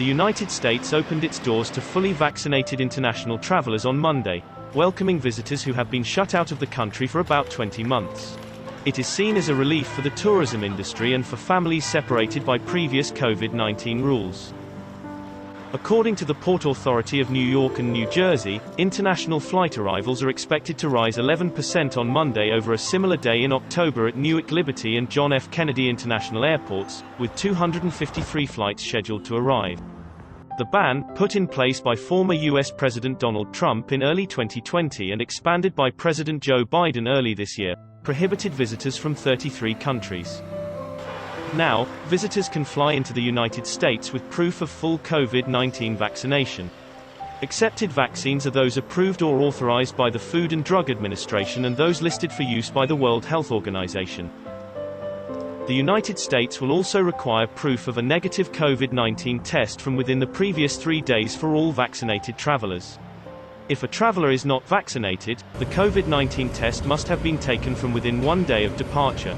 The United States opened its doors to fully vaccinated international travelers on Monday, welcoming visitors who have been shut out of the country for about 20 months. It is seen as a relief for the tourism industry and for families separated by previous COVID-19 rules. According to the Port Authority of New York and New Jersey, international flight arrivals are expected to rise 11% on Monday over a similar day in October at Newark Liberty and John F. Kennedy International Airports, with 253 flights scheduled to arrive. The ban, put in place by former U.S. President Donald Trump in early 2020 and expanded by President Joe Biden early this year, prohibited visitors from 33 countries. Now, visitors can fly into the United States with proof of full COVID-19 vaccination. Accepted vaccines are those approved or authorized by the Food and Drug Administration and those listed for use by the World Health Organization. The United States will also require proof of a negative COVID-19 test from within the previous 3 days for all vaccinated travelers. If a traveler is not vaccinated, the COVID-19 test must have been taken from within 1 day of departure.